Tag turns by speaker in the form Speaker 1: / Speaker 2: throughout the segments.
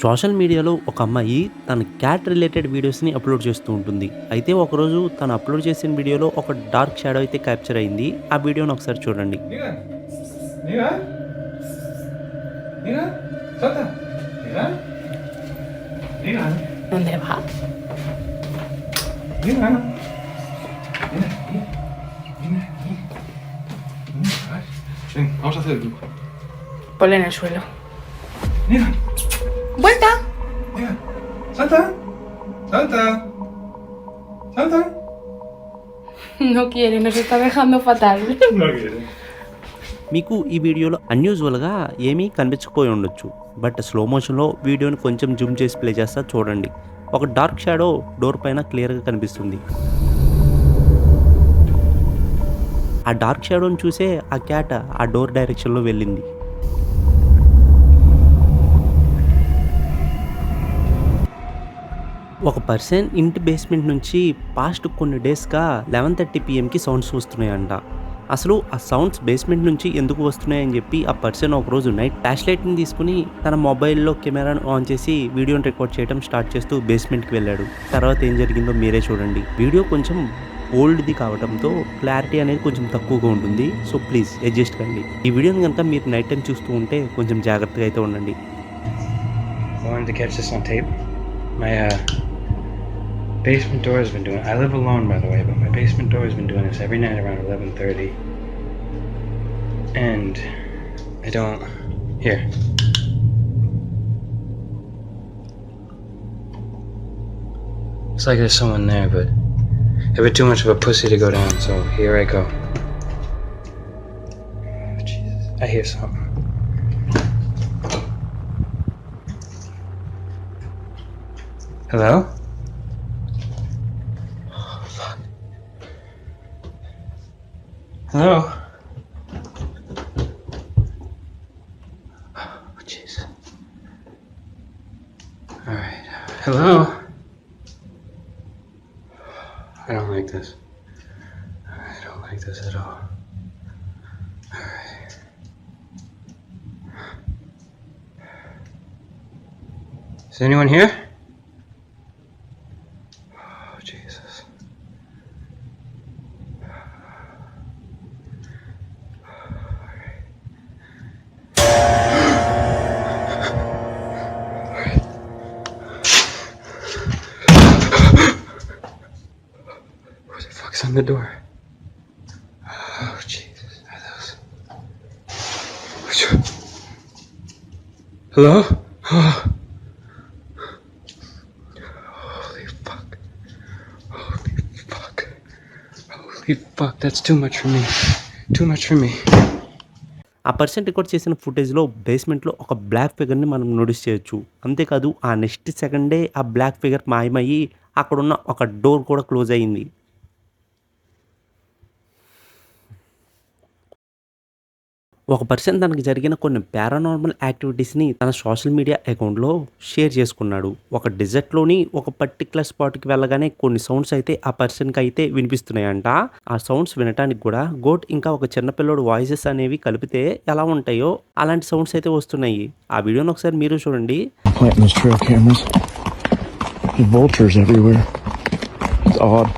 Speaker 1: Social మీడియాలో ఒక అమ్మాయి తన క్యాట్ రిలేటెడ్ వీడియోస్‌ని అప్‌లోడ్ చేస్తూ ఉంటుంది. అయితే ఒకరోజు తను అప్‌లోడ్ చేసిన వీడియోలో ఒక డార్క్ షాడో అయితే క్యాప్చర్ అయింది. ఆ వీడియోని ఒకసారి చూడండి.
Speaker 2: 네가 네가 네가 졌다. 네가 네가
Speaker 3: ¿Dónde va?
Speaker 2: 네가 ven, vamos a hacer el truco.
Speaker 3: Ponle en el suelo.
Speaker 2: Mira,
Speaker 3: ¡Vuelta!
Speaker 2: mira, salta, salta, salta.
Speaker 3: No quiere, nos está dejando fatal.
Speaker 2: No quiere.
Speaker 1: మీకు ఈ వీడియోలో అన్‌యూజువల్‌గా ఏమీ కనిపించకపోయి ఉండొచ్చు. బట్ స్లో మోషన్‌లో వీడియోని కొంచెం జూమ్ చేసి ప్లే చేస్తా చూడండి. ఒక డార్క్ షాడో డోర్ పైన క్లియర్‌గా కనిపిస్తుంది. ఆ డార్క్ షాడోని చూసే ఆ క్యాట్ ఆ డోర్ డైరెక్షన్‌లో వెళ్ళింది. ఒక పర్సన్ ఇంటి బేస్‌మెంట్ నుంచి పాస్ట్ కొన్ని డేస్‌గా 11:30 పీఎంకి సౌండ్స్ వస్తున్నాయంట. అసలు ఆ సౌండ్స్ బేస్‌మెంట్ నుంచి ఎందుకు వస్తున్నాయని చెప్పి ఆ పర్సన్ ఒకరోజు నైట్ ఫ్లాష్ లైట్‌ని తీసుకొని తన మొబైల్‌లో కెమెరాను ఆన్ చేసి వీడియోని రికార్డ్ చేయడం స్టార్ట్ చేస్తూ బేస్‌మెంట్‌కి వెళ్ళాడు. తర్వాత ఏం జరిగిందో మీరే చూడండి. వీడియో కొంచెం ఓల్డ్‌ది కావడంతో క్లారిటీ అనేది కొంచెం తక్కువగా ఉంటుంది. సో ప్లీజ్ అడ్జస్ట్ కండి. ఈ వీడియోని గనుక మీరు నైట్ టైమ్ చూస్తూ ఉంటే కొంచెం జాగ్రత్తగా అయితే ఉండండి.
Speaker 4: I wanted to catch this on tape. My basement door has been doing. I live alone, by the way, but my basement door has been doing this every night around 11:30, and I don't. Here. It's like there's someone there, but a bit too much of a pussy to go down. So here I go. Oh, Jesus, I hear something. Hello? Oh, fuck. Hello? Oh, jeez. Alright. Hello? I don't like this. I don't like this at all. Alright. Is anyone here? Oh, Jesus. Who the fuck's on the door? Oh, Jesus. Are those? Hello? Oh. Holy fuck. Holy fuck. Holy fuck. That's too much for me. Too much for me.
Speaker 1: ఆ person record చేసిన ఫుటేజ్‌లో బేస్‌మెంట్‌లో ఒక black ఫిగర్‌ని మనం notice చేయొచ్చు. అంతేకాదు ఆ next సెకండే ఆ black figure మాయమయ్యి అక్కడున్న ఒక డోర్ కూడా క్లోజ్ అయింది. ఒక పర్సన్ తనకి జరిగిన కొన్ని పారానార్మల్ యాక్టివిటీస్‌ని తన సోషల్ మీడియా అకౌంట్‌లో షేర్ చేసుకున్నాడు. ఒక డెజర్ట్‌లోని ఒక పర్టిక్యులర్ స్పాట్‌కి వెళ్ళగానే కొన్ని సౌండ్స్ అయితే ఆ పర్సన్‌కి అయితే వినిపిస్తున్నాయంట. ఆ సౌండ్స్ వినటానికి కూడా గోట్ ఇంకా ఒక చిన్న పిల్లోడు వాయిసెస్ అనేవి కలిపితే ఎలా ఉంటాయో అలాంటి సౌండ్స్ అయితే వస్తున్నాయి. ఆ వీడియోని ఒకసారి మీరు చూడండి.
Speaker 5: Planting those trail cameras. There's vultures everywhere. It's odd.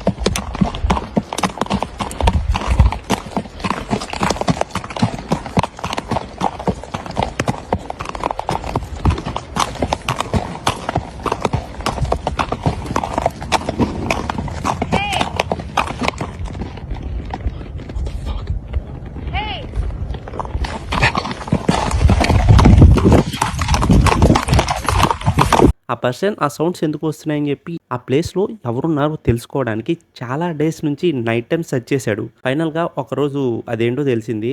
Speaker 1: ఆ పర్సన్ ఆ సౌండ్స్ ఎందుకు వస్తున్నాయని చెప్పి ఆ ప్లేస్‌లో ఎవరున్నారో తెలుసుకోవడానికి చాలా డేస్ నుంచి నైట్ టైమ్ సెర్చ్ చేశాడు. ఫైనల్‌గా ఒకరోజు అదేంటో తెలిసింది.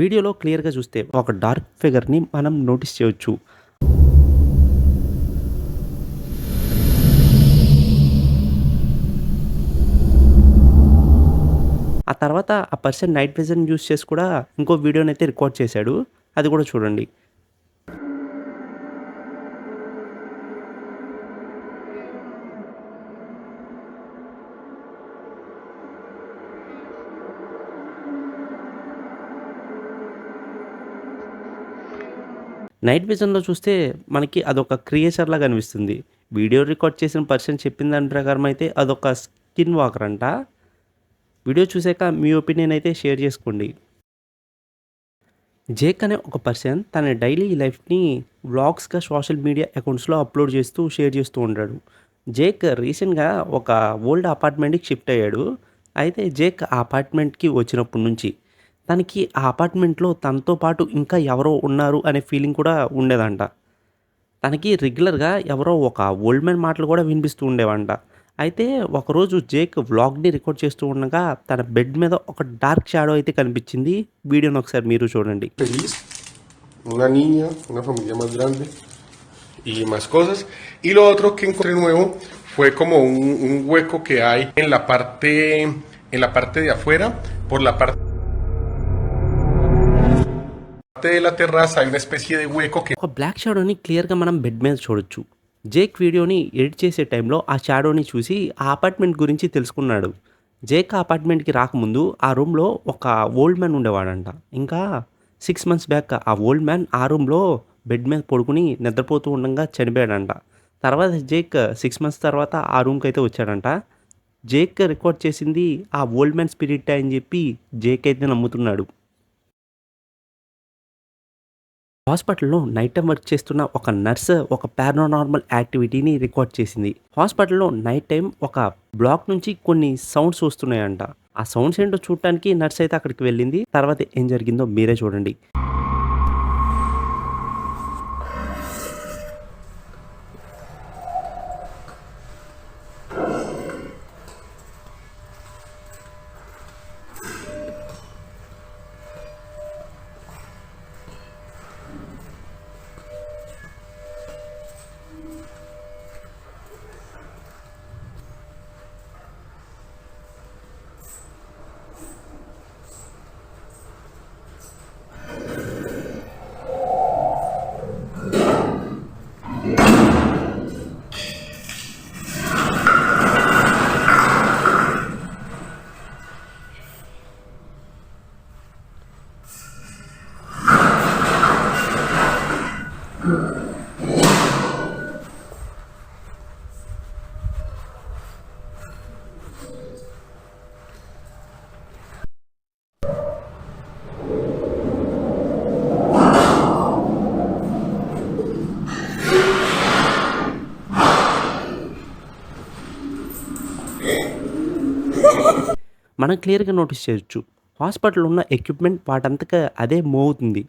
Speaker 1: వీడియోలో క్లియర్‌గా చూస్తే ఒక డార్క్ ఫిగర్‌ని మనం నోటీస్ చేయొచ్చు. ఆ తర్వాత ఆ పర్సన్ నైట్ విజన్ యూజ్ చేసి కూడా ఇంకో వీడియోనైతే రికార్డ్ చేశాడు. అది కూడా చూడండి. నైట్ విజన్లో చూస్తే మనకి అదొక క్రియేచర్ లాగా అనిపిస్తుంది. వీడియో రికార్డ్ చేసిన పర్సన్ చెప్పిన దాని ప్రకారం అయితే అదొక స్కిన్ వాకర్ అంట. వీడియో చూసాక మీ ఒపీనియన్ అయితే షేర్ చేసుకోండి. జేక్ అనే ఒక పర్సన్ తన డైలీ లైఫ్ని వ్లాగ్స్గా సోషల్ మీడియా అకౌంట్స్లో అప్లోడ్ చేస్తూ షేర్ చేస్తూ ఉంటాడు. జేక్ రీసెంట్గా ఒక ఓల్డ్ అపార్ట్మెంట్కి షిఫ్ట్ అయ్యాడు. అయితే జేక్ ఆ అపార్ట్మెంట్కి వచ్చినప్పటి నుంచి తనకి ఆ అపార్ట్మెంట్లో తనతో పాటు ఇంకా ఎవరో ఉన్నారు అనే ఫీలింగ్ కూడా ఉండేదంట. తనకి రెగ్యులర్గా ఎవరో ఒక ఓల్డ్ మ్యాన్ మాటలు కూడా వినిపిస్తూ ఉండేవంట. అయితే ఒకరోజు జేక్ వ్లాగ్ని రికార్డ్ చేస్తూ ఉండగా తన బెడ్ మీద ఒక డార్క్ షాడో అయితే కనిపించింది. వీడియోని ఒకసారి మీరు చూడండి.
Speaker 6: feliz, una niña, una familia más grande y más cosas. Y lo otro que encontré nuevo fue como un hueco que hay en la parte de afuera, por la parte de la terraza hay una especie de hueco que
Speaker 1: ఒక black షాడోని క్లియర్గా మనం bed మీద చూడొచ్చు. Jake వీడియోని edit చేసే టైంలో ఆ షాడోని చూసి ఆ అపార్ట్మెంట్ గురించి తెలుసుకున్నాడు. జేక్ ఆ అపార్ట్మెంట్కి రాకముందు ఆ రూమ్లో ఒక ఓల్డ్ మ్యాన్ ఉండేవాడంట. ఇంకా 6 months బ్యాక్ ఆ ఓల్డ్ మ్యాన్ ఆ రూమ్లో బెడ్ మీద పడుకుని నిద్రపోతూ ఉండగా చనిపోయాడంట. తర్వాత జేక్ 6 months తర్వాత ఆ రూమ్కి అయితే వచ్చాడంట. జేక్ రికార్డ్ చేసింది ఆ ఓల్డ్ మ్యాన్ స్పిరిట్ అని చెప్పి జేక్ అయితే నమ్ముతున్నాడు. హాస్పిటల్లో నైట్ టైం వర్క్ చేస్తున్న ఒక నర్స్ ఒక పారానార్మల్ యాక్టివిటీని రికార్డ్ చేసింది. హాస్పిటల్లో నైట్ టైం ఒక బ్లాక్ నుంచి కొన్ని సౌండ్స్ వస్తున్నాయంట. ఆ సౌండ్స్ ఏంటో చూడటానికి నర్స్ అయితే అక్కడికి వెళ్ళింది. తర్వాత ఏం జరిగిందో మీరే చూడండి. మనం క్లియర్గా నోటీస్ చేయొచ్చు. హాస్పిటల్లో ఉన్న ఎక్విప్మెంట్ వాటంతగా అదే మూవ్ అవుతుంది.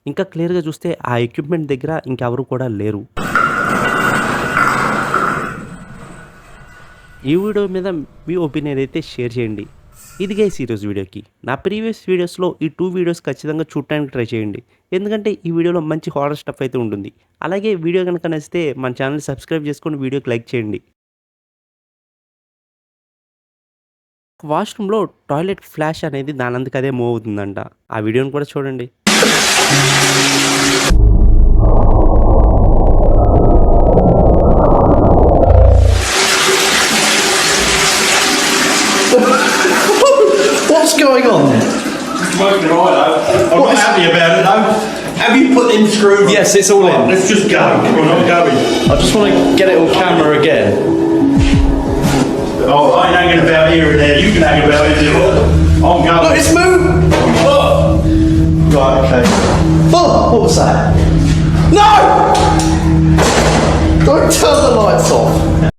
Speaker 1: ఇంకా క్లియర్గా చూస్తే ఆ ఎక్విప్మెంట్ దగ్గర ఇంకెవరు కూడా లేరు. ఈ వీడియో మీద మీ ఒపీనియన్ అయితే షేర్ చేయండి. ఇది గైస్ ఈరోజు వీడియోకి. నా ప్రీవియస్ వీడియోస్లో ఈ 2 వీడియోస్ ఖచ్చితంగా చూడటానికి ట్రై చేయండి. ఎందుకంటే ఈ వీడియోలో మంచి హారర్ స్టఫ్ అయితే ఉంటుంది. అలాగే వీడియో కనుక నచ్చితే మన ఛానల్ సబ్స్క్రైబ్ చేసుకొని వీడియోకి లైక్ చేయండి. వాష్రూమ్లో టాయిలెట్ ఫ్లాష్ అనేది దానందుకు అదే మూవ్ అవుతుందంట. ఆ వీడియోని కూడా చూడండి.
Speaker 7: What's going on?
Speaker 8: Working right though. I'm not happy about it though. Have you put in screws?
Speaker 7: Yes, it's all in.
Speaker 8: Let's just go. We're not going.
Speaker 7: I just want to get it on camera again.
Speaker 8: Oh, I ain't hanging about here and there. You can hang about it. I'm going.
Speaker 7: Look, it's moved!
Speaker 8: Oh. Right, okay.
Speaker 7: Oh, what was that? No! Don't turn the lights off.